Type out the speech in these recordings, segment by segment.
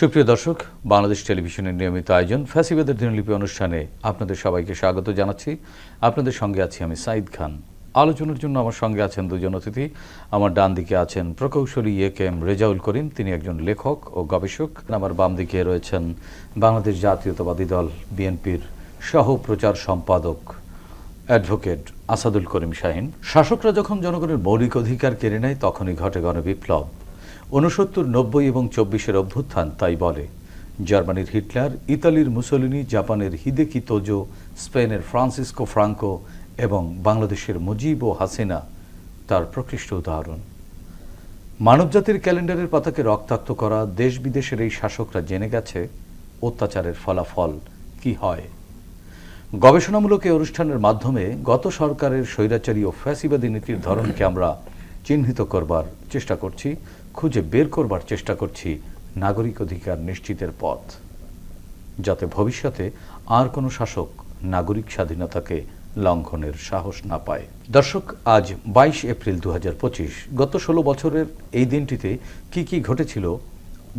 সুপ্রিয় দর্শক, বাংলাদেশ টেলিভিশনের নিয়মিত আয়োজন ফ্যাসিবাদের দিনলিপি অনুষ্ঠানে আপনাদের সবাইকে স্বাগত জানাচ্ছি। আপনাদের সঙ্গে আছি আমি সাইদ খান। আলোচনার জন্য আমার সঙ্গে আছেন দুজন অতিথি। আমার ডান দিকে আছেন প্রকৌশলী এ.কে.এম. রেজাউল করিম, তিনি একজন লেখক ও গবেষক। আমার বাম দিকে রয়েছেন বাংলাদেশ জাতীয়তাবাদী দল বিএনপির সহ প্রচার সম্পাদক অ্যাডভোকেট আসাদুল করিম শাহীন। শাসকরা যখন জনগণের মৌলিক অধিকার কেড়ে নেয় তখনই ঘটে গণবিপ্লব। ৬৯, ৯০ এবং ২৪-এর অভ্যুত্থান তাই বলে। জার্মানির হিটলার, ইতালির মুসোলিনি, জাপানের হিদেকি তোজো, স্পেনের ফ্রান্সিসকো ফ্রাঙ্কো এবং বাংলাদেশের মুজিব ও হাসিনা তার প্রকৃষ্ট উদাহরণ। মানবজাতির ক্যালেন্ডারের পাতাকে রক্তাক্ত করা দেশ বিদেশের এই শাসকরা জেনে গেছে অত্যাচারের ফলাফল কি হয়। গবেষণামূলক এই অনুষ্ঠানের মাধ্যমে গত সরকারের স্বৈরাচারী ও ফ্যাসিবাদী নীতির ধরনকে আমরা চিহ্নিত করবার চেষ্টা করছি, খুঁজে বের করবার চেষ্টা করছি নাগরিক অধিকার নিশ্চিতের পথ, যাতে ভবিষ্যতে আর কোনো শাসক নাগরিক স্বাধীনতাকে লঙ্ঘনের সাহস না পায়। দর্শক, আজ ২২ এপ্রিল ২০২৫। গত ১৬ বছরের এই দিনটিতে কি কি ঘটেছিল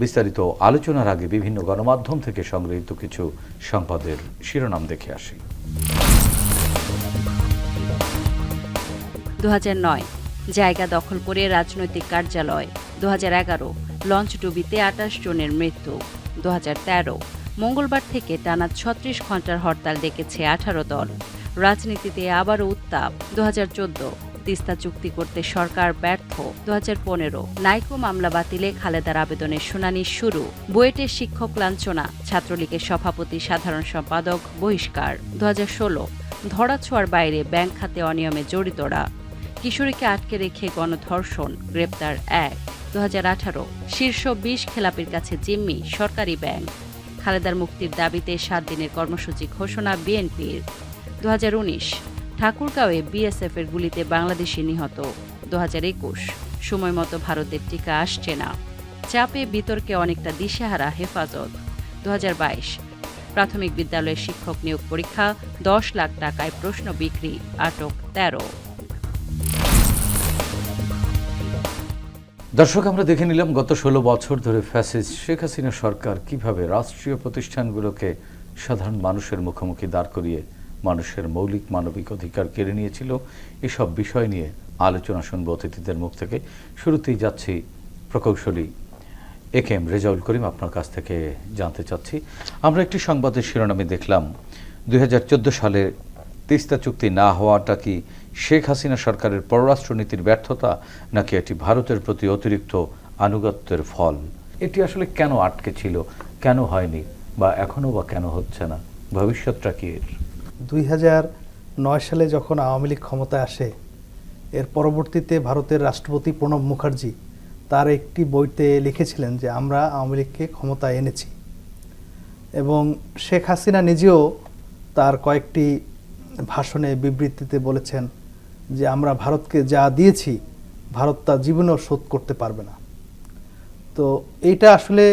বিস্তারিত আলোচনার আগে বিভিন্ন গণমাধ্যম থেকে সংগৃহীত কিছু সংবাদের শিরোনাম দেখে আসি। ২০০৯ জায়গা দখল করে রাজনৈতিক কার্যালয়। ২০১১ লঞ্চডুবিতে ২৮ জনের মৃত্যু। ২০১৩ মঙ্গলবার থেকে টানা ৩৬ ঘণ্টার হরতাল ডেকেছে ১৮ দল। রাজনীতিতে আবারও উত্তাপ। ২০১৪ তিস্তা চুক্তি করতে সরকার ব্যর্থ। ২০১৫ নাইকো মামলা বাতিলে খালেদার আবেদনের শুনানি শুরু। বুয়েটের শিক্ষক লাঞ্ছনা, ছাত্রলীগের সভাপতি সাধারণ সম্পাদক বহিষ্কার। ২০১৬ ধরাছোঁয়ার বাইরে ব্যাংক খাতে অনিয়মে জড়িতরা। কিশোরীকে আটকে রেখে গণধর্ষণ, গ্রেপ্তার ১। ২০১৮ শীর্ষ ২০ খেলাপির কাছে জিম্মি সরকারি ব্যাংক। খালেদার মুক্তির দাবিতে ৭ দিনের কর্মসূচি ঘোষণা বিএনপির। ২০১৯ ঠাকুরগাঁওয়ে বিএসএফের গুলিতে বাংলাদেশি নিহত। ২০২১ সময়মতো ভারতের টিকা আসছে না, চাপে বিতর্কে অনেকটা দিশেহারা হেফাজত। ২০২২ প্রাথমিক বিদ্যালয়ের শিক্ষক নিয়োগ পরীক্ষা, ১০ লাখ টাকায় প্রশ্ন বিক্রি, আটক ১৩। দর্শক, আমরা দেখে নিলাম গত ১৬ বছর ধরে ফ্যাসিস্ট শেখ হাসিনা সরকার কিভাবে রাষ্ট্রীয় প্রতিষ্ঠানগুলোকে সাধারণ মানুষের মুখোমুখি দাঁড় করিয়ে মানুষের মৌলিক মানবিক অধিকার কেড়ে নিয়েছিল। এসব বিষয় নিয়ে আলোচনা শুনব অতিথিদের মুখ থেকে। শুরুতেই যাচ্ছি প্রকৌশলী এ.কে.এম. রেজাউল করিম, আপনার কাছ থেকে জানতে চাচ্ছি, আমরা একটি সংবাদের শিরোনামে দেখলাম ২০১৪ সালে তিস্তা চুক্তি না হওয়াটা কি শেখ হাসিনা সরকারের পররাষ্ট্রনীতির ব্যর্থতা, নাকি এটি ভারতের প্রতি অতিরিক্ত আনুগত্যের ফল? এটি আসলে কেন আটকে ছিল, কেন হয়নি, বা এখনও বা কেন হচ্ছে না, ভবিষ্যৎটা কি এর? ২০০৯ সালে যখন আওয়ামী লীগ ক্ষমতায় আসে, এর পরবর্তীতে ভারতের রাষ্ট্রপতি প্রণব মুখার্জি তার একটি বইতে লিখেছিলেন যে আমরা আওয়ামী লীগকে ক্ষমতায় এনেছি, এবং শেখ হাসিনা নিজেও তার কয়েকটি ভাষণে বিবৃতিতে বলেছেন যে আমরা ভারতকে যা দিয়েছি ভারত তা জীবনেও শোধ করতে পারবে না। তো এইটা আসলে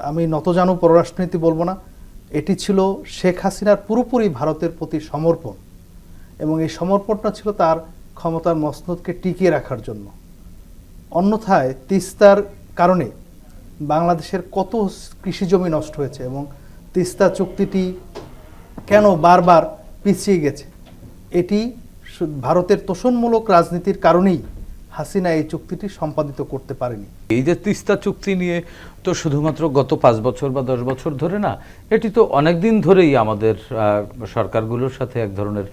আমি নতজানু পররাষ্ট্রনীতি বলবো না, এটি ছিল শেখ হাসিনার পুরোপুরি ভারতের প্রতি সমর্পণ, এবং এই সমর্পণটা ছিল তার ক্ষমতার মসনদকে টিকিয়ে রাখার জন্য। অন্যথায় তিস্তার কারণে বাংলাদেশের কত কৃষিজমি নষ্ট হয়েছে, এবং তিস্তা চুক্তিটি কেন বারবার পিছিয়ে গেছে, এটি ভারতের তোষণমূলক রাজনীতির কারণেই হাসিনা এই চুক্তিটি সম্পাদিত করতে পারেনি। এই যে তিস্তা চুক্তি নিয়ে তো শুধুমাত্র গত ৫ বছর বা ১০ বছর ধরে না, এটি তো অনেক দিন ধরেই আমাদের সরকারগুলোর সাথে এক ধরনের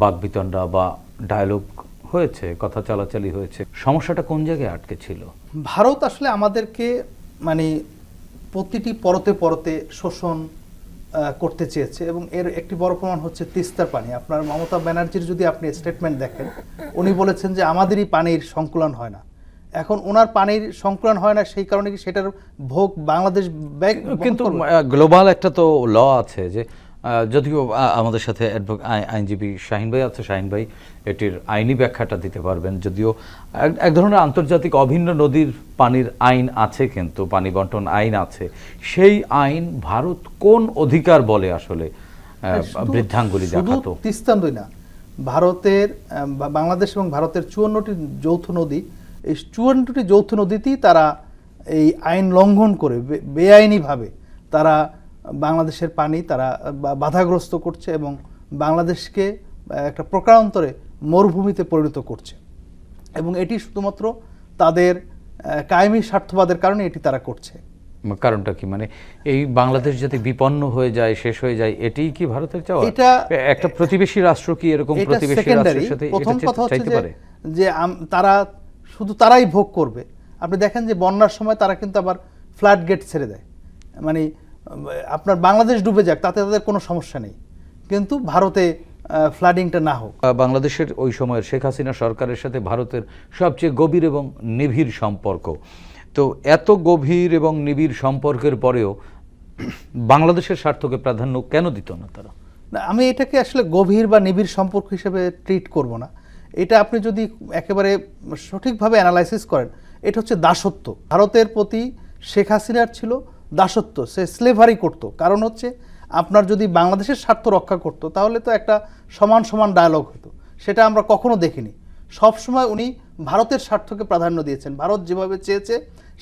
বাকবিতণ্ডা বা ডায়ালগ হয়েছে, কথা চালাচালি হয়েছে। সমস্যাটা কোন জায়গায় আটকে ছিল? ভারত আসলে আমাদেরকে প্রতিটি পরতে পরতে শোষণ করতে চেয়েছে, এবং এর একটি বড় প্রমাণ হচ্ছে তিস্তার পানি। আপনার মমতা ব্যানার্জির যদি আপনি স্টেটমেন্ট দেখেন, উনি বলেছেন যে আমাদেরই পানির সংকুলন হয় না। এখন ওনার পানির সংকুলন হয় না, সেই কারণে কি সেটার ভোগ বাংলাদেশ ব্যাগ? কিন্তু গ্লোবাল একটা তো ল আছে, যে যদিও আমাদের সাথে আইনজীবী শাহীন ভাই আছে, শাহীন ভাই এটির আইনি ব্যাখ্যাটা দিতে পারবেন। যদিও এক ধরনের আন্তর্জাতিক অভিন্ন নদীর পানির আইন আছে, কিন্তু পানি বন্টন আইন আছে, সেই আইন ভারত কোন অধিকার বলে আসলে বৃদ্ধাঙ্গুলি দেখাতো? তিস্তা নদী না, ভারতের বাংলাদেশ এবং ভারতের ৫৪টি যৌথ নদী, এই ৫৪টি যৌথ নদীতেই তারা এই আইন লঙ্ঘন করে বেআইনিভাবে তারা বাংলাদেশের পানি তারা বাধাগ্রস্ত করছে এবং বাংলাদেশকে একটা প্রকারান্তরে মরুভূমিতে পরিণত করছে, এবং এটি শুধুমাত্র তাদের কায়েমি স্বার্থবাদের কারণে এটি তারা করছে। কারণটা কি, মানে এই বাংলাদেশ যাতে বিপন্ন হয়ে যায়, শেষ হয়ে যায়, এটিই কি ভারতের চাওয়া? এটা একটা প্রতিবেশী রাষ্ট্র কি এরকম প্রতিবেশী রাষ্ট্রের সাথে প্রথম কথা হচ্ছে চাইতে পারে যে তারা শুধু তারাই ভোগ করবে। আপনি দেখেন যে বন্যার সময় তারা কিন্তু আবার ফ্লাড গেট ছেড়ে দেয়, মানে আপনার বাংলাদেশ ডুবে যাক তাতে তাদের কোনো সমস্যা নেই, কিন্তু ভারতে ফ্লাডিংটা না হোক। বাংলাদেশের ওই সময়ের শেখ হাসিনা সরকারের সাথে ভারতের সবচেয়ে গভীর এবং নিবিড় সম্পর্ক। তো এত গভীর এবং নিবিড় সম্পর্কের পরেও বাংলাদেশের স্বার্থকে প্রাধান্য কেন দিত না তারা? আমি এটাকে আসলে গভীর বা নিবিড় সম্পর্ক হিসেবে ট্রিট করব না। এটা আপনি যদি একেবারে সঠিকভাবে অ্যানালাইসিস করেন, এটা হচ্ছে দাসত্ব। ভারতের প্রতি শেখ হাসিনার ছিল দাসত্ব, সে স্লেভারি করতো। কারণ হচ্ছে আপনার যদি বাংলাদেশের স্বার্থ রক্ষা করতো তাহলে তো একটা সমান সমান ডায়ালগ হতো, সেটা আমরা কখনো দেখিনি। সবসময় উনি ভারতের স্বার্থকে প্রাধান্য দিয়েছেন, ভারত যেভাবে চেয়েছে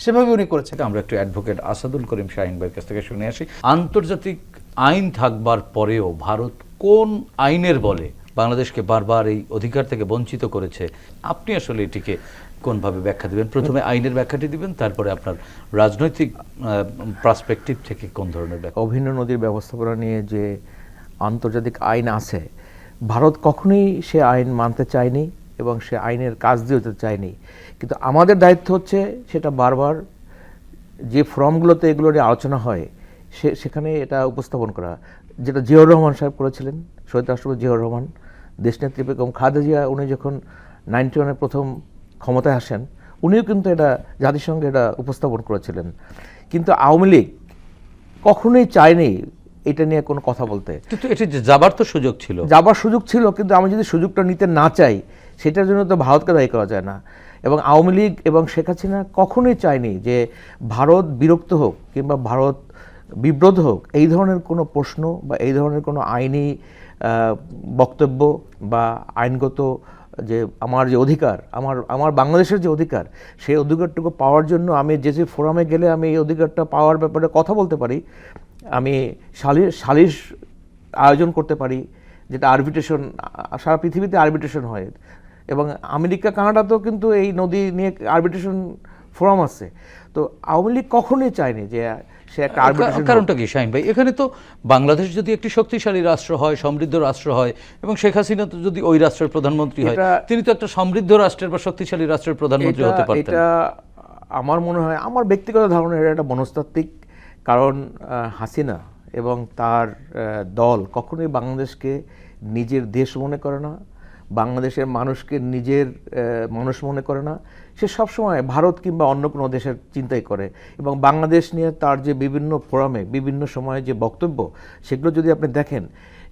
সেভাবে উনি করেছেন। আমরা একটু অ্যাডভোকেট আসাদুল করিম শাহিন ভাইয়ের কাছ থেকে শুনে আসি। আন্তর্জাতিক আইন থাকবার পরেও ভারত কোন আইনের বলে বাংলাদেশকে বারবার এই অধিকার থেকে বঞ্চিত করেছে? আপনি আসলে এটিকে কোনভাবে ব্যাখ্যা দিবেন? প্রথমে আইনের ব্যাখ্যাটি দিবেন, তারপরে আপনার রাজনৈতিক পার্সপেক্টিভ থেকে কোন ধরনের ব্যাখ্যা? অভিন্ন নদীর ব্যবস্থাপনা নিয়ে যে আন্তর্জাতিক আইন আছে, ভারত কখনোই সে আইন মানতে চায়নি এবং সে আইনের কাজ দিতে চায়নি। কিন্তু আমাদের দায়িত্ব হচ্ছে সেটা বারবার যে ফোরামগুলোতে এগুলো নিয়ে আলোচনা হয় সেখানে এটা উপস্থাপন করা, যেটা জিয়াউর রহমান সাহেব করেছিলেন, শহীদ রাষ্ট্রপতি জিয়াউর রহমান। দেশনেত্রী বেগম খালেদা জিয়া উনি যখন 91-এ প্রথম ক্ষমতায় আসেন, উনিও কিন্তু এটা জাতিসংঘে এটা উপস্থাপন করেছিলেন। কিন্তু আওয়ামী লীগ কখনোই চায়নি এটা নিয়ে কোনো কথা বলতে। কিন্তু এটি যাবার তো সুযোগ ছিল, যাবার সুযোগ ছিল, কিন্তু আমি যদি সুযোগটা নিতে না চাই সেটার জন্য তো ভারতকে দায়ী করা যায় না। এবং আওয়ামী লীগ এবং শেখ হাসিনা কখনোই চায়নি যে ভারত বিরক্ত হোক কিংবা ভারত বিব্রত হোক এই ধরনের কোনো প্রশ্ন বা এই ধরনের কোনো আইনি বক্তব্য বা আইনগত যে আমার যে অধিকার, আমার বাংলাদেশের যে অধিকার, সেই অধিকারটুকু পাওয়ার জন্য আমি যে ফোরামে গেলে আমি এই অধিকারটা পাওয়ার ব্যাপারে কথা বলতে পারি, আমি সালিশ আয়োজন করতে পারি, যেটা আরবিট্রেশন, সারা পৃথিবীতে আরবিট্রেশন হয়। এবং আমেরিকা কানাডাতেও কিন্তু এই নদী নিয়ে আরবিট্রেশন ফোরাম আছে। তো আওয়ামী লীগ কখনোই চায়নি যে সে একটা আরবিট্রেশন। কারণটা কি শাহিন ভাই? এখানে তো বাংলাদেশ যদি একটি শক্তিশালী রাষ্ট্র হয়, সমৃদ্ধ রাষ্ট্র হয়, এবং শেখ হাসিনা তো যদি ওই রাষ্ট্রের প্রধানমন্ত্রী হয়, তিনি তো একটা সমৃদ্ধ রাষ্ট্রের বা শক্তিশালী রাষ্ট্রের প্রধানমন্ত্রী হতে পারতেন। এটা আমার মনে হয়, আমার ব্যক্তিগত ধারণা, এটা একটা মনস্তাত্ত্বিক কারণ। হাসিনা এবং তার দল কখনোই বাংলাদেশকে নিজের দেশ মনে করে না, বাংলাদেশের মানুষকে নিজের মানুষ মনে করে না। সে সবসময় ভারত কিংবা অন্য কোনো দেশের চিন্তাই করে। এবং বাংলাদেশ নিয়ে তার যে বিভিন্ন ফোরামে বিভিন্ন সময়ে যে বক্তব্য, সেগুলো যদি আপনি দেখেন,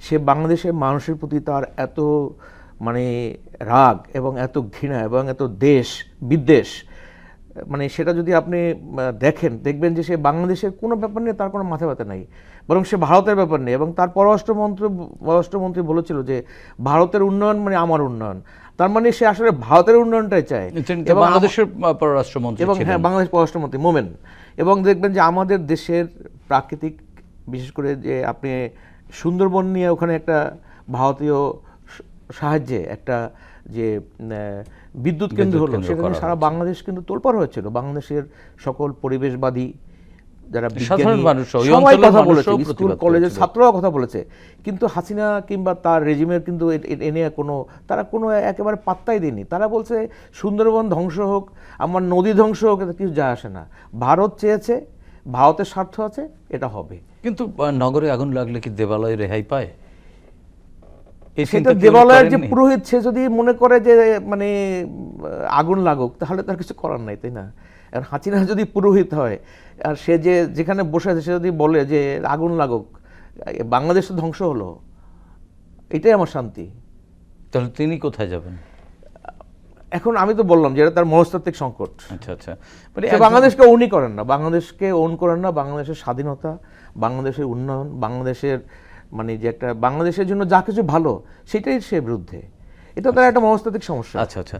সে বাংলাদেশের মানুষের প্রতি তার এত মানে রাগ এবং এত ঘৃণা এবং এত দেশ বিদ্বেষ, মানে সেটা যদি আপনি দেখবেন যে সে বাংলাদেশের কোনো ব্যাপার নিয়ে তার কোনো মাথা ব্যথা নাই, বরং সে ভারতের ব্যাপার নেই। এবং তার পররাষ্ট্রমন্ত্রী বলেছিল যে ভারতের উন্নয়ন মানে আমার উন্নয়ন। তার মানে সে আসলে ভারতের উন্নয়নটাই চায়। এবং বাংলাদেশের পররাষ্ট্রমন্ত্রী এবং হ্যাঁ, বাংলাদেশ পররাষ্ট্রমন্ত্রী মোমেন। এবং দেখবেন যে আমাদের দেশের প্রাকৃতিক, বিশেষ করে যে আপনি সুন্দরবন নিয়ে ওখানে একটা ভারতীয় সাহায্যে একটা যে বিদ্যুৎ কেন্দ্র হলো, সেখানে সারা বাংলাদেশ কিন্তু তোলপাড় হয়েছিল। বাংলাদেশের সকল পরিবেশবাদী যারা বিজ্ঞানী সবাই কথা বলেছে, স্কুল কলেজের ছাত্ররাও কথা বলেছে। কিন্তু হাসিনা কিংবা তার রেজিমের কিন্তু এ নিয়ে তারা কোনো একেবারে পাত্তাই দেয়নি। তারা বলছে সুন্দরবন ধ্বংস হোক, আমার নদী ধ্বংস হোক, এটা কিছু যায় আসে না। ভারত চেয়েছে, ভারতের স্বার্থ আছে, এটা হবে। কিন্তু নগরে আগুন লাগলে কি দেবালয় রেহাই পায়? সেটা দেবালয়ের যে পুরোহিত, সে যদি মনে করে যে মানে আগুন লাগুক, তাহলে তার কিছু করার নাই, তাই না? এখন হাসিনা যদি পুরোহিত হয় আর সে যেখানে বসে আছে সে যদি বলে যে আগুন লাগুক, বাংলাদেশ তো ধ্বংস হলো, এটাই আমার শান্তি। তাহলে তিনি কোথায় যাবেন? এখন আমি তো বললাম যে এটা তার মনস্তাত্ত্বিক সংকট। আচ্ছা আচ্ছা, বাংলাদেশকে ওনই করেন না, বাংলাদেশকে ওন করেন না, বাংলাদেশের স্বাধীনতা, বাংলাদেশের উন্নয়ন, বাংলাদেশের মানে যে একটা বাংলাদেশের জন্য যা কিছু ভালো, সেটাই সে বিরুদ্ধে। এটা তার একটা মনস্তাত্ত্বিক সমস্যা। আচ্ছা আচ্ছা,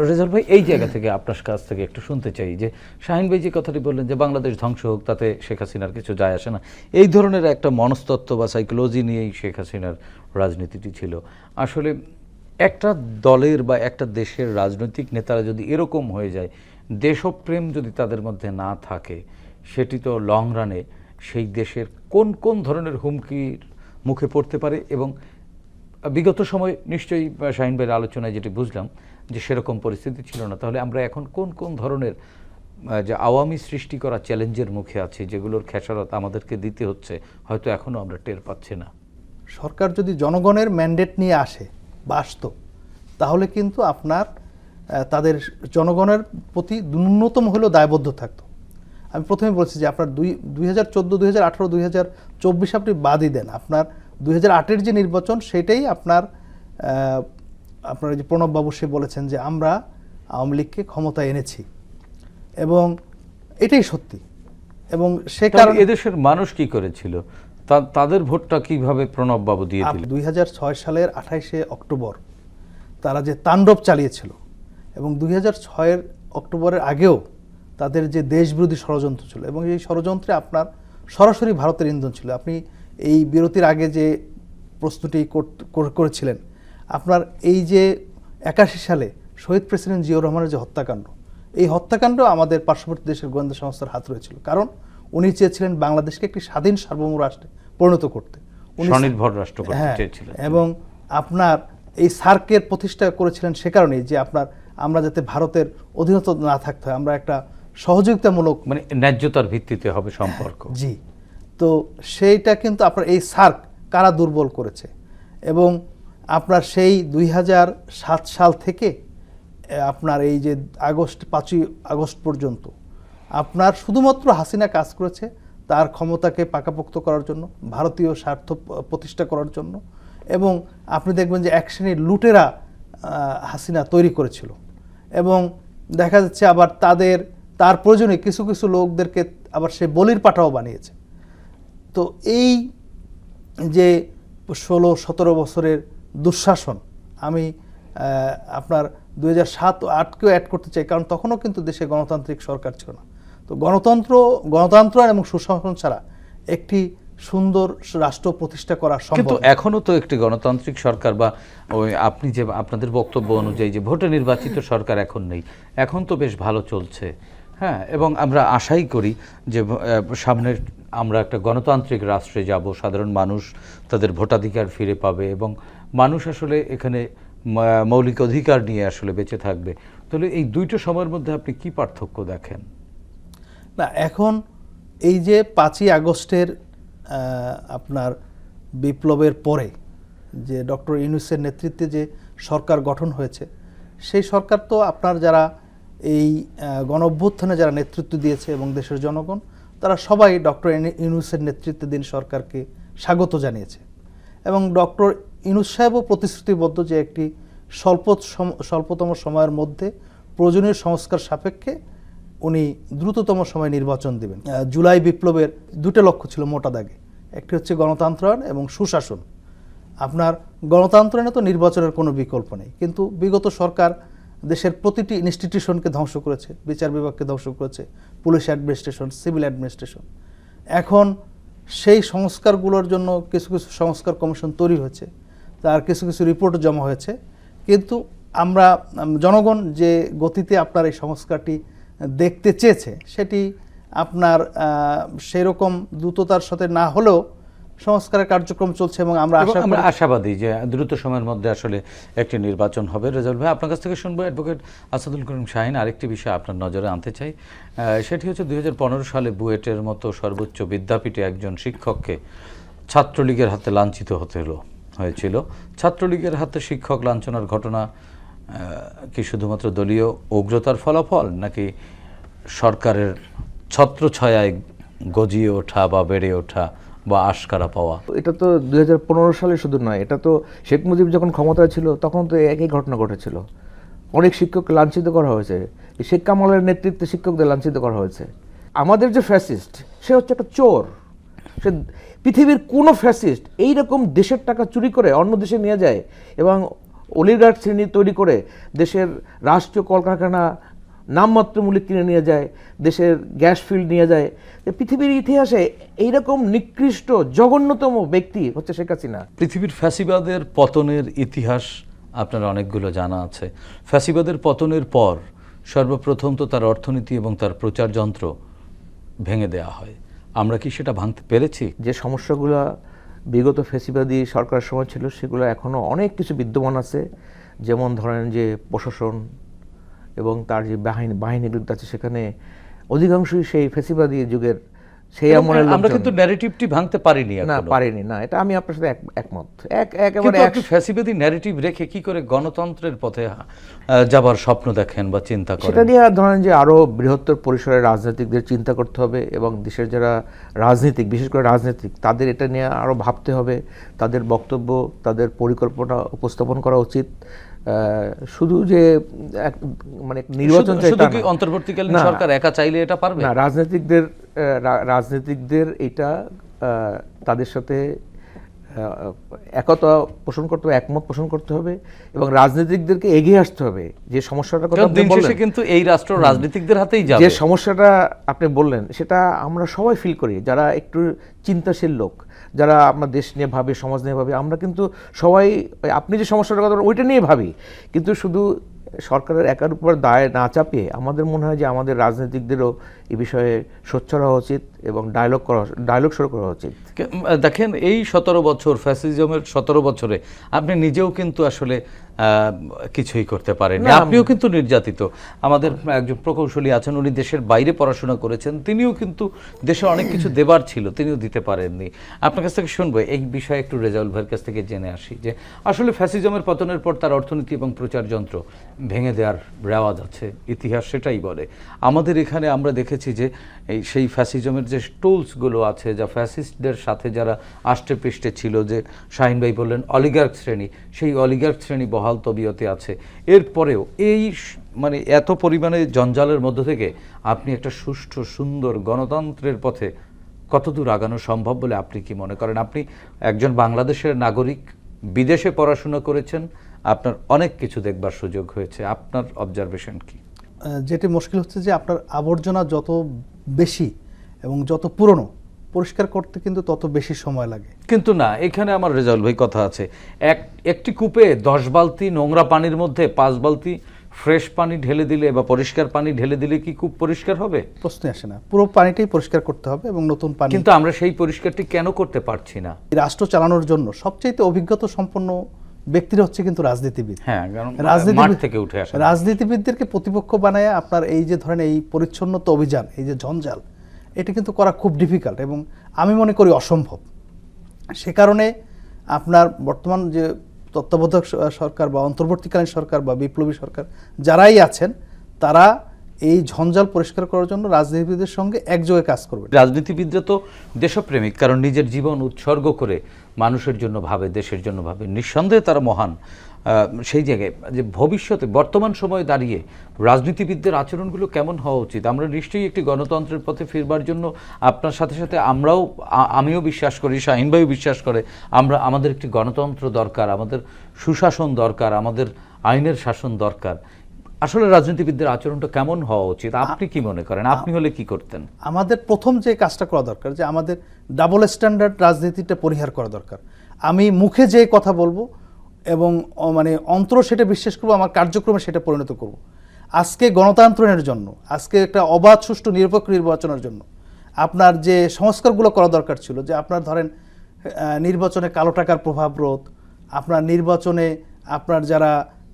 রেজাল ভাই, এই জায়গা থেকে আপনার কাছ থেকে একটু শুনতে চাই যে শাহিন ভাই যে কথাটি বললেন যে বাংলাদেশ ধ্বংস হোক তাতে শেখ হাসিনার কিছু যায় আসে না, এই ধরনের একটা মনস্তত্ত্ব বা সাইকোলজি নিয়েই শেখ হাসিনার রাজনীতিটি ছিল। আসলে একটা দলের বা একটা দেশের রাজনৈতিক নেতারা যদি এরকম হয়ে যায়, দেশপ্রেম যদি তাদের মধ্যে না থাকে, সেটি তো লং রানে সেই দেশের কোন কোন ধরনের হুমকির মুখে পড়তে পারে। এবং বিগত সময় নিশ্চয়ই শাহিন ভাইয়ের আলোচনায় যেটি বুঝলাম যে সেরকম পরিস্থিতি ছিল না, তাহলে আমরা এখন কোন কোন ধরনের যে আওয়ামী সৃষ্টি করা চ্যালেঞ্জের মুখে আছে, যেগুলোর খেসারত আমাদেরকে দিতে হচ্ছে, হয়তো এখনও আমরা টের পাচ্ছি না। সরকার যদি জনগণের ম্যান্ডেট নিয়ে আসে বা আসতো, তাহলে কিন্তু আপনার তাদের জনগণের প্রতি ন্যূনতম হলেও দায়বদ্ধ থাকতো। আমি প্রথমে বলছি যে আপনার 2014, 2018, 2024 আপনি বাদই দেন, আপনার 2008-এর যে নির্বাচন সেটাই আপনার যে প্রণববাবু সে বলেছেন যে আমরা আওয়ামী লীগকে ক্ষমতায় এনেছি, এবং এটাই সত্যি। এবং সে কারণে এদেশের মানুষ কি করেছিল, তাদের ভোটটা কিভাবে প্রণববাবু দিয়ে দিলেন? 2006 সালের 28শে অক্টোবর তারা যে তাণ্ডব চালিয়েছিল, এবং 2006-এর অক্টোবরের আগেও তাদের যে দেশবিরোধী ষড়যন্ত্র ছিল, এবং এই ষড়যন্ত্রে আপনার সরাসরি ভারতের ইন্ধন ছিল। আপনি এই বিরতির আগে যে প্রশ্নটি করেছিলেন, আপনার এই যে 81 সালে শহীদ প্রেসিডেন্ট জিয়াউর রহমানের যে হত্যাকাণ্ড, এই হত্যাকাণ্ড আমাদের পার্শ্ববর্তী দেশের গোয়েন্দা সংস্থার হাত রয়েছিল, কারণ উনি চেয়েছিলেন বাংলাদেশকে একটি স্বাধীন সার্বভৌম রাষ্ট্রে পরিণত করতে, স্বনির্ভর রাষ্ট্র করতে চেয়েছিলেন। এবং আপনার এই সার্কের প্রতিষ্ঠা করেছিলেন সে কারণেই যে আমরা যাতে ভারতের অধীনস্থ না থাকতে হয়, আমরা একটা সহযোগিতামূলক, মানে ন্যায্যতার ভিত্তিতে হবে সম্পর্ক। জি। তো সেইটা কিন্তু আপনার এই সার্ক কারা দুর্বল করেছে, এবং আপনার সেই 2007 সাল থেকে আপনার এই যে 5ই আগস্ট পর্যন্ত আপনার শুধুমাত্র হাসিনা কাজ করেছে তার ক্ষমতাকে পাকাপোক্ত করার জন্য, ভারতীয় স্বার্থ প্রতিষ্ঠা করার জন্য, এবং আপনি দেখবেন যে এক শ্রেণীর লুটেরা হাসিনা তৈরি করেছিল, এবং দেখা যাচ্ছে আবার তার প্রয়োজনে কিছু কিছু লোকদেরকে আবার সে বলির পাঠাও বানিয়েছে। তো এই যে 16-17 বছরের দুঃশাসন, আমি আপনার 2007 ও 2008-কেও অ্যাড করতে চাই, কারণ তখনও কিন্তু দেশে গণতান্ত্রিক সরকার ছিল না। তো গণতন্ত্র এবং সুশাসন ছাড়া একটি সুন্দর রাষ্ট্র প্রতিষ্ঠা করা সম্ভব। কিন্তু এখনো তো একটি গণতান্ত্রিক সরকার বা ওই আপনি যে আপনাদের বক্তব্য অনুযায়ী যে ভোটে নির্বাচিত সরকার এখন নেই, এখন তো বেশ ভালো চলছে। হ্যাঁ, এবং আমরা আশাই করি যে সামনে আমরা একটা গণতান্ত্রিক রাষ্ট্রে যাব, সাধারণ মানুষ তাদের ভোটাধিকার ফিরে পাবে, এবং মানুষ আসলে এখানে মৌলিক অধিকার নিয়ে আসলে বেঁচে থাকবে। তাহলে এই দুইটা সময়ের মধ্যে আপনি কি পার্থক্য দেখেন? না, এখন এই যে 5ই আগস্টের আপনার বিপ্লবের পরে যে ডক্টর ইউনূসের নেতৃত্বে যে সরকার গঠন হয়েছে, সেই সরকার তো আপনার যারা এই গণঅভ্যুত্থানে যারা নেতৃত্ব দিয়েছে এবং দেশের জনগণ, তারা সবাই ডক্টর ইউনূসের নেতৃত্বাধীন সরকারকে স্বাগত জানিয়েছে, এবং ডক্টর ইউনূস সাহেবও প্রতিশ্রুতিবদ্ধ যে একটি স্বল্পতম সময়ের মধ্যে প্রয়োজনীয় সংস্কার সাপেক্ষে উনি দ্রুততম সময়ে নির্বাচন দেবেন। জুলাই বিপ্লবের 2টা লক্ষ্য ছিল মোটা দাগে, একটি হচ্ছে গণতন্ত্রায়ন এবং সুশাসন। আপনার গণতন্ত্রায়নে তো নির্বাচনের কোনো বিকল্প নেই, কিন্তু বিগত সরকার দেশের প্রতিটি ইনস্টিটিউশনকে ধ্বংস করেছে, বিচার বিভাগকে ধ্বংস করেছে, পুলিশ অ্যাডমিনিস্ট্রেশন, সিভিল অ্যাডমিনিস্ট্রেশন। এখন সেই সংস্কারগুলোর জন্য কিছু কিছু সংস্কার কমিশন তৈরি হয়েছে, তার কিছু কিছু রিপোর্ট জমা হয়েছে, কিন্তু আমরা জনগণ যে গতিতে আপনার এই সংস্কারটি দেখতে চেয়েছে সেটি আপনার সেরকম দ্রুততার সাথে না হলেও সংস্কারের কার্যক্রম চলছে, এবং আমরা আশাবাদী যে দ্রুত সময়ের মধ্যে আসলে একটি নির্বাচন হবে। রেজাউল ভাই, আপনার কাছ থেকে শুনবো অ্যাডভোকেট আসাদুল করিম শাহিন। আরেকটি বিষয় আপনার নজরে আনতে চাই, সেটি হচ্ছে 2015 সালে বুয়েটের মতো সর্বোচ্চ বিদ্যাপীঠে একজন শিক্ষককে ছাত্রলীগের হাতে লাঞ্ছিত হতে হয়েছিল। ছাত্রলীগের হাতে শিক্ষক লাঞ্ছনার ঘটনা কি শুধুমাত্র দলীয় উগ্রতার ফলাফল, নাকি সরকারের ছত্রছায়ায় গজিয়ে ওঠা বা বেড়ে ওঠা বা আশকারা পাওয়া? এটা তো 2015 সালে শুধু নয়, এটা তো শেখ মুজিব যখন ক্ষমতায় ছিল তখন তো একই ঘটনা ঘটেছিল। অনেক শিক্ষককে লাঞ্ছিত করা হয়েছে, শেখ কামালের নেতৃত্বে শিক্ষকদের লাঞ্ছিত করা হয়েছে। আমাদের যে ফ্যাসিস্ট, সে হচ্ছে একটা চোর। সে পৃথিবীর কোনো ফ্যাসিস্ট এইরকম দেশের টাকা চুরি করে অন্য দেশে নিয়ে যায় এবং অলিগার্ড শ্রেণী তৈরি করে দেশের রাষ্ট্রীয় কলকারখানা নামমাত্র মূল্যে কিনে নিয়ে যায়, দেশের গ্যাস ফিল্ড নিয়ে যায়। পৃথিবীর ইতিহাসে এইরকম নিকৃষ্ট জঘন্যতম ব্যক্তি হচ্ছে শেখ হাসিনা। পৃথিবীর ফ্যাসিবাদের পতনের ইতিহাস আপনার অনেকগুলো জানা আছে। ফ্যাসিবাদের পতনের পর সর্বপ্রথম তো তার অর্থনীতি এবং তার প্রচার যন্ত্র ভেঙে দেওয়া হয়। আমরা কি সেটা ভাঙতে পেরেছি? যে সমস্যাগুলো বিগত ফ্যাসিবাদী সরকারের সময় ছিল সেগুলো এখনও অনেক কিছু বিদ্যমান আছে। যেমন ধরেন যে প্রশাসন এবং তার যে বাহিনীগুলো আছে, সেখানে অধিকাংশই সেই ফ্যাসিবাদী যুগের সেই আমলের আমরা কিন্তু ন্যারেটিভটি ভাঙতে পারিনি না, এখনো। পারিনি না, এটা আমি আপনার সাথে একমত। কিন্তু আপনি ফ্যাসিবাদী ন্যারেটিভ রেখে কি করে গণতন্ত্রের পথে যাবার স্বপ্ন দেখেন বা চিন্তা করেন? সেটা নিয়ে ধরেন যে আরো বৃহত্তর পরিসরে রাজনীতিকদের চিন্তা করতে হবে এবং দেশের যারা রাজনীতিক, বিশেষ করে রাজনীতিক, তাদের এটা নিয়ে আরো ভাবতে হবে। তাদের বক্তব্য, তাদের পরিকল্পনা উপস্থাপন করা উচিত। শুধু যে মানে নির্বাচন চাই শুধু তা কি না। অন্তর্বর্তীকালীন না, সরকার একা চাইলে এটা পারবে না, রাজনীতিকদের এটা তাদের সাথে একতা পোষণ করতে হবে, একমত পোষণ করতে হবে এবং রাজনীতিকদেরকে এগিয়ে আসতে হবে। যে সমস্যাটার কথা আপনি দিন শেষে বললেন, কিন্তু এই রাষ্ট্র রাজনীতিকদের হাতেই যে যাবে। সমস্যাটা আপনি বললেন সেটা আমরা সবাই ফিল করি, যারা একটু চিন্তাশীল লোক, যারা আমরা দেশ নিয়ে ভাবি, সমাজ নিয়ে ভাবি, আমরা কিন্তু সবাই আপনি যে সমস্যাটার কথা বলেন ওইটা নিয়ে ভাবি। কিন্তু শুধু সরকারের একার উপর দায় না চাপিয়ে আমাদের মনে হয় যে আমাদের রাজনীতিকদেরও এই বিষয়ে সোচ্চার হওয়া উচিত এবং ডায়লগ শুরু করা উচিত। দেখেন, এই 17 বছর ফ্যাসিজমের 17 বছরে আপনি নিজেও কিন্তু আসলে কিছুই করতে পারেননি। আপনিও কিন্তু নির্যাতিত। আমাদের একজন প্রকৌশলী আছেন, উনি দেশের বাইরে পড়াশোনা করেছেন, তিনিও কিন্তু দেশে অনেক কিছু দেবার ছিল, তিনিও দিতে পারেননি। আপনার কাছ থেকে শুনবো এই বিষয়ে একটু রেজাউল ভাইয়ের কাছ থেকে জেনে আসি যে আসলে ফ্যাসিজমের পতনের পর তার অর্থনীতি এবং প্রচার যন্ত্র ভেঙে দেওয়ার রেওয়াজ আছে, ইতিহাস সেটাই বলে। আমাদের এখানে আমরা দেখেছি যে সেই ফ্যাসিজমের যে টুলসগুলো আছে, যা ফ্যাসিস্টদের সাথে যারা আষ্টে পৃষ্ঠে ছিল, যে শাহিন ভাই বললেন অলিগার্ক শ্রেণী, সেই অলিগার্ক শ্রেণী বহাল তবিয়তে আছে। এরপরেও এই মানে এত পরিমাণে জঞ্জালের মধ্য থেকে আপনি একটা সুষ্ঠু সুন্দর গণতন্ত্রের পথে কতদূর আগানো সম্ভব বলে আপনি কি মনে করেন? আপনি একজন বাংলাদেশের নাগরিক, বিদেশে পড়াশোনা করেছেন, আপনার অনেক কিছু দেখবার সুযোগ হয়েছে, আপনার অবজারভেশন কি? যেটি মুশকিল হচ্ছে যে আপনার আবর্জনা যত বেশি এবং যত পুরনো, পরিষ্কার করতে কিন্তু তত বেশি সময় লাগে। কিন্তু না, এখানে আমার রেজাউল ভাই কথা আছে। একটি কূপে 10 বালতি নোংরা পানির মধ্যে 5 বালতি ফ্রেশ পানি ঢেলে দিলে বা পরিষ্কার পানি ঢেলে দিলে কি কূপ পরিষ্কার হবে? প্রশ্নই আসে না। পুরো পানিটাই পরিষ্কার করতে হবে এবং নতুন পানি। কিন্তু আমরা সেই পরিষ্কারটি কেন করতে পারছি না? রাষ্ট্র চালানোর জন্য সবচেয়ে অভিজ্ঞতা সম্পন্ন ব্যক্তিরা হচ্ছে কিন্তু রাজনীতিবিদ। হ্যাঁ, কারণ মাঠ থেকে উঠে আসে। রাজনীতিবিদদেরকে প্রতিপক্ষ বানায় আপনার এই যে ধরেন এই পরিচ্ছন্নতা অভিযান, এই যে জঞ্জাল, এটা কিন্তু করা খুব ডিফিকাল্ট এবং আমি মনে করি অসম্ভব। সে কারণে আপনার বর্তমান যে তত্ত্বাবধায়ক সরকার বা অন্তর্বর্তীকালীন সরকার বা বিপ্লবী সরকার যারাই আছেন, তারা এই ঝঞ্ঝাল পরিষ্কার করার জন্য রাজনীতিবিদদের সঙ্গে একযোগে কাজ করবে। রাজনীতিবিদরা তো দেশপ্রেমিক, কারণ নিজের জীবন উৎসর্গ করে মানুষের জন্য ভাবে, দেশের জন্য ভাবে, নিঃসন্দেহে তারা মহান। সেই জায়গায় যে ভবিষ্যতে বর্তমান সময়ে দাঁড়িয়ে রাজনীতিবিদদের আচরণগুলো কেমন হওয়া উচিত? আমরা নিশ্চয়ই একটি গণতন্ত্রের পথে ফিরবার জন্য আপনার সাথে সাথে আমিও বিশ্বাস করি, শাহিন ভাইও বিশ্বাস করে, আমাদের একটি গণতন্ত্র দরকার, আমাদের সুশাসন দরকার, আমাদের আইনের শাসন দরকার। আসলে রাজনীতিবিদদের আচরণটা কেমন হওয়া উচিত? আপনি কি মনে করেন? আপনি হলে কি করতেন? আমাদের প্রথম যে কাজটা করা দরকার, যে আমাদের ডাবল স্ট্যান্ডার্ড রাজনীতিটা পরিহার করা দরকার। আমি মুখে যে কথা বলবো এবং মানে অন্তর সেটা বিশ্বাস করবো, আমার কার্যক্রমে সেটা পরিণত করব। আজকে গণতন্ত্রের জন্য, আজকে একটা অবাধ সুষ্ঠু নিরপেক্ষ নির্বাচনের জন্য আপনার যে সংস্কারগুলো করা দরকার ছিল, যে আপনার ধরেন নির্বাচনে কালো টাকার প্রভাব রোধ, আপনার নির্বাচনে আপনার যারা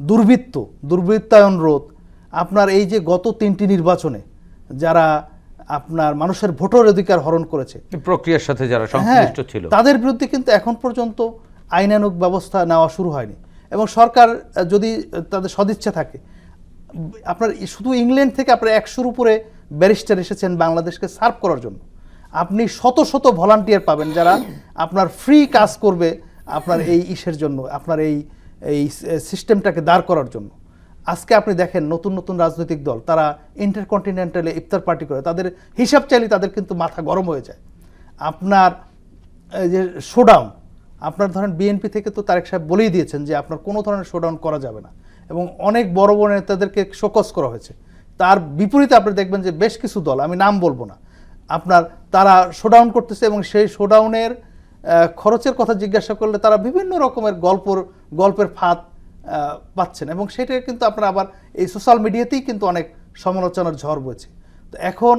দুর্বৃত্তায়ন রোধ, আপনার এই যে গত 3টি নির্বাচনে যারা আপনার মানুষের ভোটের অধিকার হরণ করেছে, প্রক্রিয়ার সাথে যারা সংশ্লিষ্ট ছিল, তাদের বিরুদ্ধে কিন্তু এখন পর্যন্ত আইনানুগ ব্যবস্থা নেওয়া শুরু হয়নি। এবং সরকার যদি তাদের সদিচ্ছা থাকে, আপনার শুধু ইংল্যান্ড থেকে আপনার 100-র উপরে ব্যারিস্টার এসেছেন বাংলাদেশকে সার্ভ করার জন্য। আপনি শত শত ভলান্টিয়ার পাবেন যারা আপনার ফ্রি কাজ করবে আপনার এই ইসের জন্য, আপনার এই সিস্টেমটাকে দাঁড় করার জন্য। আজকে আপনি দেখেন নতুন নতুন রাজনৈতিক দল, তারা ইন্টারকন্টিনেন্টালে ইফতার পার্টি করে, তাদের হিসাব চাইলে তাদের কিন্তু মাথা গরম হয়ে যায়। আপনার যে শোডাউন, আপনার ধরেন বিএনপি থেকে তো তারেক সাহেব বলেই দিয়েছেন যে আপনার কোনো ধরনের শোডাউন করা যাবে না, এবং অনেক বড় বড় নেতাদেরকে শোকজ করা হয়েছে। তার বিপরীতে আপনি দেখবেন যে বেশ কিছু দল, আমি নাম বলবো না, আপনার তারা শোডাউন করতেছে, এবং সেই শোডাউনের খরচের কথা জিজ্ঞাসা করলে তারা বিভিন্ন রকমের গল্পের ফাঁদ পাচ্ছেন, এবং সেটা কিন্তু আপনার আবার এই সোশ্যাল মিডিয়াতেই কিন্তু অনেক সমালোচনার ঝড় বইছে। তো এখন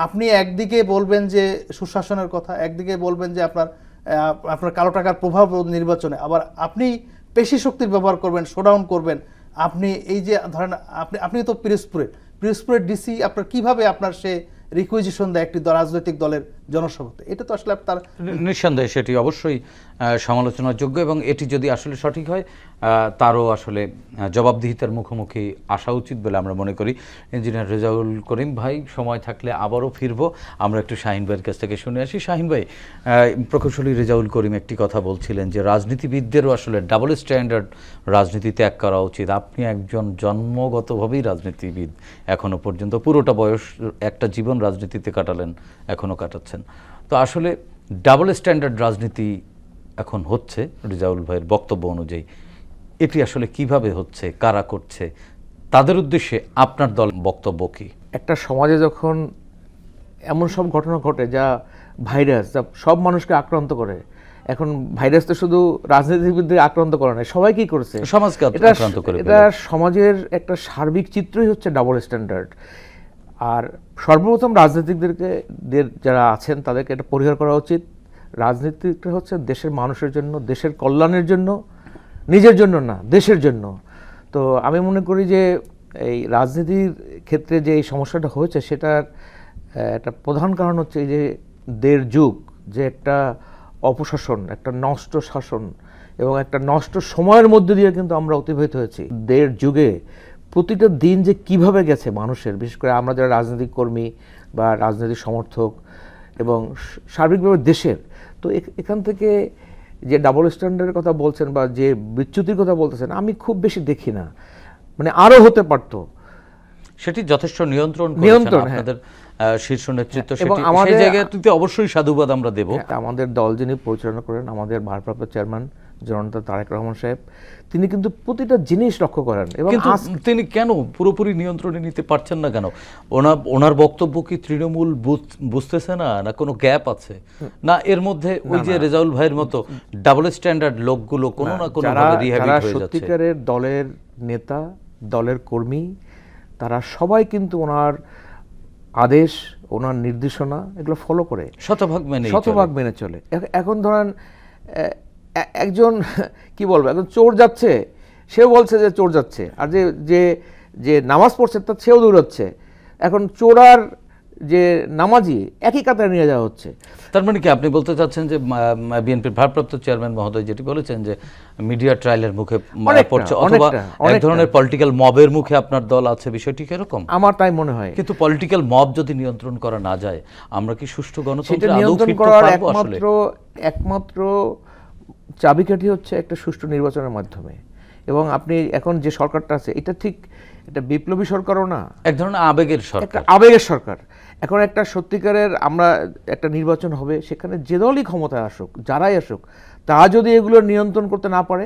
আপনি একদিকে বলবেন যে সুশাসনের কথা, একদিকে বলবেন যে আপনার কালো টাকার প্রভাব নির্বাচনে, আবার আপনি পেশি শক্তির ব্যবহার করবেন, শোডাউন করবেন। আপনি এই যে ধরেন আপনি তো পিরোজপুরের ডিসি আপনার কিভাবে আপনার সে রিকুইজিশন দেয় একটি রাজনৈতিক দলের জনসভাতে, এটা তো আসলে তার নিঃসন্দেহে সেটি অবশ্যই সমালোচনার যোগ্য, এবং এটি যদি আসলে সঠিক হয় তারও আসলে জবাবদিহিতার মুখোমুখি আসা উচিত বলে আমরা মনে করি। ইঞ্জিনিয়ার রেজাউল করিম ভাই, সময় থাকলে আবারও ফিরবো, আমরা একটু শাহিন ভাইয়ের কাছ থেকে শুনে আসি। শাহিন ভাই, প্রকৌশলী রেজাউল করিম একটি কথা বলছিলেন যে রাজনীতিবিদদেরও আসলে ডাবল স্ট্যান্ডার্ড রাজনীতি ত্যাগ করা উচিত। আপনি একজন জন্মগতভাবেই রাজনীতিবিদ, এখনো পর্যন্ত পুরোটা বয়স একটা জীবন রাজনীতিতে কাটালেন, এখনও কাটাচ্ছেন। তো আসলে ডাবল স্ট্যান্ডার্ড রাজনীতি এখন হচ্ছে রেজাউল ভাইয়ের বক্তব্য অনুযায়ী, এটি আসলে কিভাবে হচ্ছে, কারা করছে, তাদের উদ্দেশ্যে আপনার দল বক্তব্য কি? একটা সমাজে যখন এমন সব ঘটনা ঘটে যা ভাইরাস, যা সব মানুষকে আক্রান্ত করে, এখন ভাইরাস তো শুধু রাজনীতিবিদদের আক্রান্ত করে না, সবাই কি করেছে, সমাজকে আক্রান্ত করে। এটা সমাজের একটা সার্বিক চিত্রই হচ্ছে ডাবল স্ট্যান্ডার্ড। আর সর্বপ্রথম রাজনীতিকদেরকে যারা আছেন তাদেরকে এটা পরিহার করা উচিত। রাজনীতিটা হচ্ছে দেশের মানুষের জন্য, দেশের কল্যাণের জন্য, নিজের জন্য না, দেশের জন্য। তো আমি মনে করি যে এই রাজনীতির ক্ষেত্রে যে এই সমস্যাটা হয়েছে সেটার একটা প্রধান কারণ হচ্ছে এই যে দেড় যুগ যে একটা অপশাসন, একটা নষ্ট শাসন এবং একটা নষ্ট সময়ের মধ্যে দিয়ে কিন্তু আমরা অতিবাহিত হয়েছি। দেড় যুগে প্রতিটা দিন যে কিভাবে গেছে মানুষের, বিশেষ করে আমরা যারা রাজনৈতিক কর্মী বা রাজনৈতিক সমর্থক এবং সার্বিকভাবে দেশের, তো এখান থেকে যে ডাবল স্ট্যান্ডার্ডের কথা বলছেন বা যে বিচ্যুতির কথা বলতেছেন, আমি খুব বেশি দেখি না, মানে আরও হতে পারতো। সেটি যথেষ্ট নিয়ন্ত্রণ আপনাদের শীর্ষ নেতৃত্ব, এবং সেই জায়গাটিতে অবশ্যই সাধুবাদ আমরা দেব। আমাদের দল যিনি পরিচালনা করেন, আমাদের ভারপ্রাপ্ত চেয়ারম্যান জননেতা তারেক রহমান সাহেব, তিনি কিন্তু প্রতিটা জিনিস লক্ষ্য করেন। এবং তিনি কেন পুরোপুরি নিয়ন্ত্রণে নিতে পারছেন না কেন? ওনার বক্তব্য কি তৃণমূল বুঝতেছে না, না কোনো গ্যাপ আছে, না এর মধ্যে ওই যে রেজাউল ভাইয়ের মতো ডাবল স্ট্যান্ডার্ড লোকগুলো কোনো না কোনো ভাবে রিহ্যাবিট হয়ে যাচ্ছে? সত্যিকারের দলের নেতা, দলের কর্মী, তারা সবাই কিন্তু ওনার আদেশ, ওনার নির্দেশনা এগুলো ফলো করে শতভাগ মেনে চলে। এখন ধরেন একজন কি বলবো, একজন চোর যাচ্ছে, সেও বলছে যে চোর যাচ্ছে, আর যে নামাজ পড়ছে তার সেও দৌড়াচ্ছে। এখন চোর আর যে নামাজি একই কাতারে নিয়ে যাওয়া হচ্ছে। তার মানে কি আপনি বলতে চাচ্ছেন যে বিএনপির ভারপ্রাপ্ত চেয়ারম্যান মহোদয় যেটি বলেছেন যে মিডিয়া ট্রায়ালের মুখে পড়ছে, অথবা এক ধরনের পলিটিক্যাল মবের মুখে আপনার দল আছে, বিষয়টি কিরকম? আমার তাই মনে হয়। কিন্তু পলিটিক্যাল মব যদি নিয়ন্ত্রণ করা না যায়, আমরা কি সুষ্ঠু গণতন্ত্র নিয়ন্ত্রণ করার একমাত্র চাবিকাঠি হচ্ছে একটা সুষ্ঠু নির্বাচনের মাধ্যমে। এবং আপনি এখন যে সরকারটা আছে, এটা ঠিক এটা বিপ্লবী সরকারও না, এক ধরনের আবেগের সরকার, একটা আবেগের সরকার। এখন একটা সত্যিকারের আমরা একটা নির্বাচন হবে, সেখানে যে দলই ক্ষমতায় আসুক, যারাই আসুক, তারা যদি এগুলো নিয়ন্ত্রণ করতে না পারে,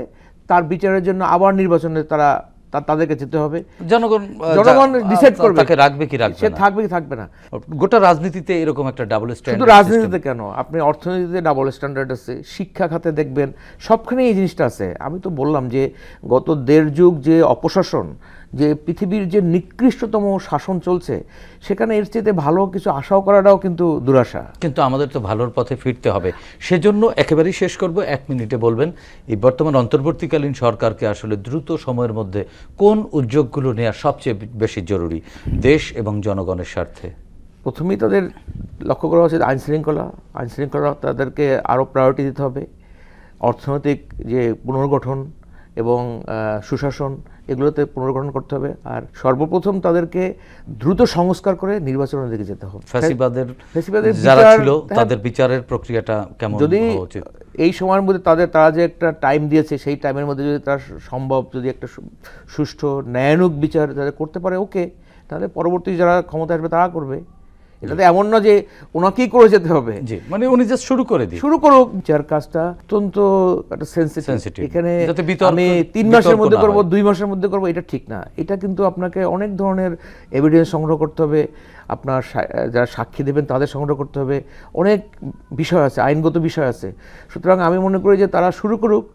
তার বিচারের জন্য আবার নির্বাচনে তাদেরকে যেতে হবে। জনগণ ডিসাইড করবে তাকে রাখবে কি রাখবে, সে থাকবে কি থাকবে না। গোটা রাজনীতিতে এরকম একটা ডাবল স্ট্যান্ডার্ড, শুধু রাজনীতিতে কেন, আপনি অর্থনীতিতে ডাবল স্ট্যান্ডার্ড আছে, শিক্ষা খাতে দেখবেন, সবখানে এই জিনিসটা আছে। আমি তো বললাম যে গত দেড় যুগ যে অপশাসন, যে পৃথিবীর যে নিকৃষ্টতম শাসন চলছে, সেখানে এর চেয়ে ভালো কিছু আশাও করাটাও কিন্তু দুরাশা। কিন্তু আমাদের তো ভালোর পথে ফিরতে হবে। সেজন্য একেবারেই শেষ করব, 1 মিনিটে বলবেন এই বর্তমান অন্তর্বর্তীকালীন সরকারকে আসলে দ্রুত সময়ের মধ্যে কোন উদ্যোগগুলো নেওয়া সবচেয়ে বেশি জরুরি দেশ এবং জনগণের স্বার্থে? প্রথমেই তাদের লক্ষ্য করা উচিত আইন শৃঙ্খলা, তাদেরকে আরও প্রায়োরিটি দিতে হবে। অর্থনৈতিক যে পুনর্গঠন এবং সুশাসন, এগুলোতে পুনর্গঠন করতে হবে। আর সর্বপ্রথম তাদেরকে দ্রুত সংস্কার করে নির্বাচনের দিকে যেতে হবে। ফ্যাসিবাদের যারা ছিল তাদের বিচারের প্রক্রিয়াটা কেমন হওয়া উচিত? এই সময়ের মধ্যে তারা যে একটা টাইম দিয়েছে, সেই টাইমের মধ্যে যদি তারা সম্ভব যদি একটা সুষ্ঠু ন্যায়ানুগ বিচার যারা করতে পারে, ওকে, তাহলে পরবর্তী যারা ক্ষমতা আসবে তারা করবে। এটাতে এমন না যে ওনাকেই করে যেতে হবে। জি, মানে উনি জাস্ট শুরু করে দিন, শুরু করুক। যার কাজটা অত্যন্ত একটা সেন্সিটিভ, এখানে আমি 3 মাসের মধ্যে করব, 2 মাসের মধ্যে করব, এটা ঠিক না। এটা কিন্তু আপনাকে অনেক ধরনের এভিডেন্স সংগ্রহ করতে হবে, আপনার যারা সাক্ষী দেবেন তাদের সংগ্রহ করতে হবে, অনেক বিষয় আছে, আইনগত বিষয় আছে। সুতরাং আমি মনে করি যে তারা শুরু করুক,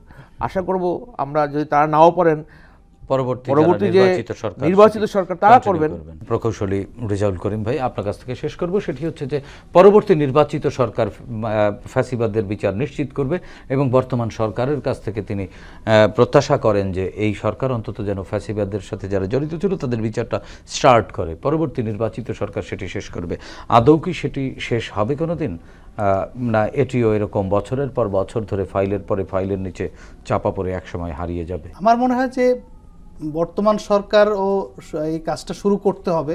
আশা করব আমরা যদি তারা নাও পারেন পরবর্তী যে নির্বাচিত সরকার তারা করবেন। প্রকৌশলী রেজাউল করিম ভাই, আপনার কাছ থেকে শেষ করব, সেটি হচ্ছে যে পরবর্তী নির্বাচিত সরকার ফ্যাসিবাদের বিচার নিশ্চিত করবে এবং বর্তমান সরকারের কাছ থেকে তিনি প্রত্যাশা করেন যে এই সরকার অন্তত যেন ফ্যাসিবাদের সাথে যারা জড়িত ছিল তাদের বিচারটা স্টার্ট করে, পরবর্তী নির্বাচিত সরকার সেটি শেষ করবে। আদৌ কি সেটি শেষ হবে কোনোদিন, না এটিও এরকম বছরের পর বছর ধরে ফাইলের পরে ফাইলের নিচে চাপা পড়ে একসময় হারিয়ে যাবে? আমার মনে হয় যে বর্তমান সরকার ও এই কাজটা শুরু করতে হবে,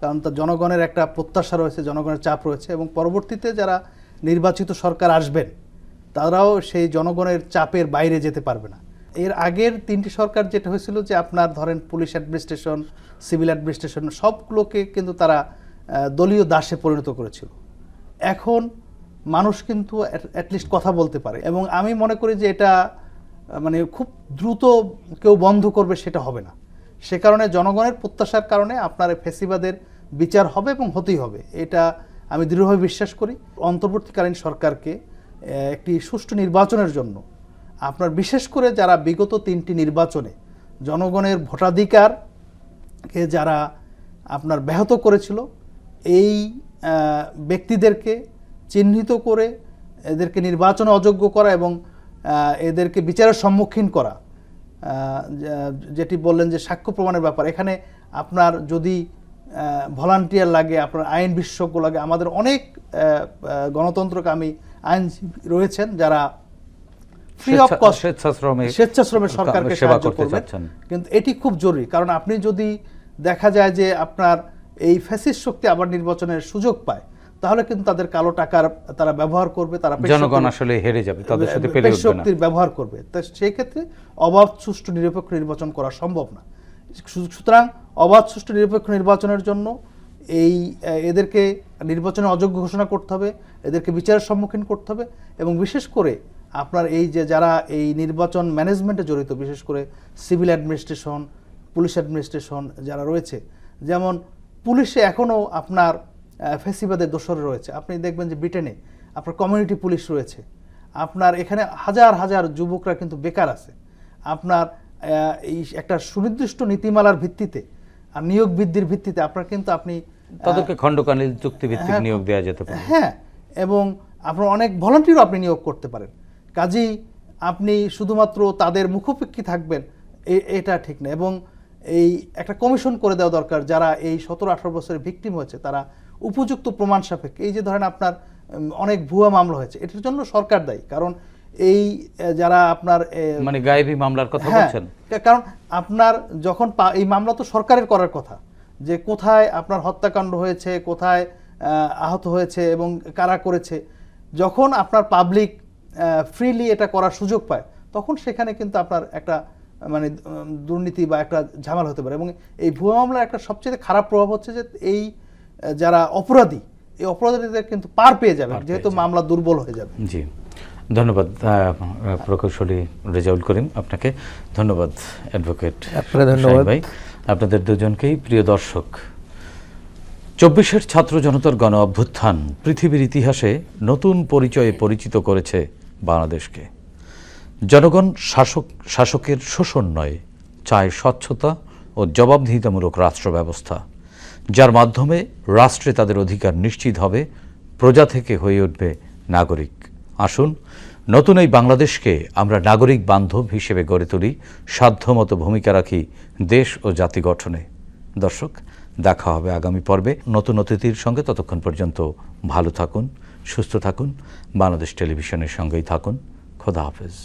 কারণ তার জনগণের একটা প্রত্যাশা রয়েছে, জনগণের চাপ রয়েছে, এবং পরবর্তীতে যারা নির্বাচিত সরকার আসবেন তারাও সেই জনগণের চাপের বাইরে যেতে পারবে না। এর আগের 3টি সরকার যেটা হয়েছিল যে আপনার ধরেন পুলিশ অ্যাডমিনিস্ট্রেশন, সিভিল অ্যাডমিনিস্ট্রেশন সবগুলোকে কিন্তু তারা দলীয় দাসে পরিণত করেছিল। এখন মানুষ কিন্তু অ্যাটলিস্ট কথা বলতে পারে, এবং আমি মনে করি যে এটা মানে খুব দ্রুত কেউ বন্ধ করবে সেটা হবে না। সে কারণে জনগণের প্রত্যাশার কারণে আপনার ফ্যাসিবাদের বিচার হবে এবং হতেই হবে, এটা আমি দৃঢ়ভাবে বিশ্বাস করি। অন্তর্বর্তীকালীন সরকারকে একটি সুষ্ঠু নির্বাচনের জন্য আপনার বিশেষ করে যারা বিগত 3টি নির্বাচনে জনগণের ভোটাধিকারকে যারা আপনার ব্যাহত করেছিল, এই ব্যক্তিদেরকে চিহ্নিত করে এদেরকে নির্বাচনে অযোগ্য করা এবং এদেরকে বিচারের সম্মুখীন করা, যেটি বললেন যে সাক্ষ্য প্রমাণের ব্যাপার, এখানে আপনার যদি ভলান্টিয়ার লাগে, আপনার আইন বিশেষজ্ঞ লাগে, আমাদের অনেক গণতন্ত্রকামী আইনজীবী রয়েছেন যারা ফ্রি অফ কস্ট স্বেচ্ছাশ্রমে সরকারকে সাহায্য করবেন, কিন্তু এটি খুব জরুরি। কারণ আপনি যদি দেখা যায় যে আপনার এই ফ্যাসিস্ট শক্তি আবার নির্বাচনের সুযোগ পায়, তাহলে কিন্তু তাদের কালো টাকার তারা ব্যবহার করবে, তারা জনগণ আসলে হেরে যাবে, তাদের সাথে পেরে উঠবে না, শক্তির ব্যবহার করবে। তাই সেই ক্ষেত্রে অবাধ সুষ্ঠু নিরপেক্ষ নির্বাচন করা সম্ভব না। সুতরাং অবাধ সুষ্ঠু নিরপেক্ষ নির্বাচনের জন্য এদেরকে নির্বাচনে অযোগ্য ঘোষণা করতে হবে, এদেরকে বিচারের সম্মুখীন করতে হবে, এবং বিশেষ করে আপনার এই যে যারা এই নির্বাচন ম্যানেজমেন্টে জড়িত, বিশেষ করে সিভিল অ্যাডমিনিস্ট্রেশন, পুলিশ অ্যাডমিনিস্ট্রেশন যারা রয়েছে, যেমন পুলিশে এখনও আপনার ফ্যাসিবাদের দোসর রয়েছে। আপনি দেখবেন যে ব্রিটেনে আপনার কমিউনিটি পুলিশ রয়েছে, আপনার এখানে হাজার হাজার যুবকরা কিন্তু বেকার আছে। আপনার এই একটা সুনির্দিষ্ট নীতিমালার ভিত্তিতে আর নিয়োগ বৃদ্ধির ভিত্তিতে আপনার কিন্তু আপনি তাদেরকে খণ্ডকালীন চুক্তিভিত্তিক নিয়োগ দেওয়া যেতে পারে, হ্যাঁ, এবং আপনার অনেক ভলান্টিয়ারও আপনি নিয়োগ করতে পারেন। কাজেই আপনি শুধুমাত্র তাদের মুখোপেক্ষী থাকবেন এটা ঠিক না, এবং এই একটা কমিশন করে দেওয়া দরকার যারা এই 17-18 বছরের ভিকটিম হয়েছে তারা উপযুক্ত প্রমাণ সাপেক্ষে, এই যে ধরেন আপনার অনেক ভুয়া মামলা হয়েছে, এটার জন্য সরকার দায়ী। কারণ এই যারা আপনার মানে গায়েবী মামলার কথা বলছেন, কারণ আপনার যখন এই মামলা তো সরকারের করার কথা, যে কোথায় আপনার হত্যাকাণ্ড হয়েছে, কোথায় আহত হয়েছে এবং কারা করেছে, যখন আপনার পাবলিক ফ্রিলি এটা করার সুযোগ পায়, তখন সেখানে কিন্তু আপনার একটা মানে দুর্নীতি বা একটা ঝামেলা হতে পারে। এবং এই ভুয়া মামলার একটা সবচেয়ে খারাপ প্রভাব হচ্ছে যে এই যারা অপরাধী, এই অপরাধীদের কিন্তু পার পেয়ে যাবে, যেহেতু মামলা দুর্বল হয়ে যাবে। জি, ধন্যবাদ প্রকৌশলী রেজাউল করিম, আপনাকে ধন্যবাদ অ্যাডভোকেট ভাই, আপনাদের দুজনকেই। প্রিয় দর্শক, 24-এর ছাত্র জনতার গণ অভ্যুত্থান পৃথিবীর ইতিহাসে নতুন পরিচয়ে পরিচিত করেছে বাংলাদেশকে। জনগণ শাসকের শোষণ নয়, চায় স্বচ্ছতা ও জবাবদিহিতামূলক রাষ্ট্র ব্যবস্থা, যার মাধ্যমে রাষ্ট্রে তাদের অধিকার নিশ্চিত হবে, প্রজা থেকে হয়ে উঠবে নাগরিক। আসুন নতুন এই বাংলাদেশকে আমরা নাগরিক বান্ধব হিসেবে গড়ে তুলি, সাধ্যমতো ভূমিকা রাখি দেশ ও জাতি গঠনে। দর্শক, দেখা হবে আগামী পর্বে নতুন অতিথির সঙ্গে। ততক্ষণ পর্যন্ত ভালো থাকুন, সুস্থ থাকুন, বাংলাদেশ টেলিভিশনের সঙ্গেই থাকুন। খোদা হাফেজ।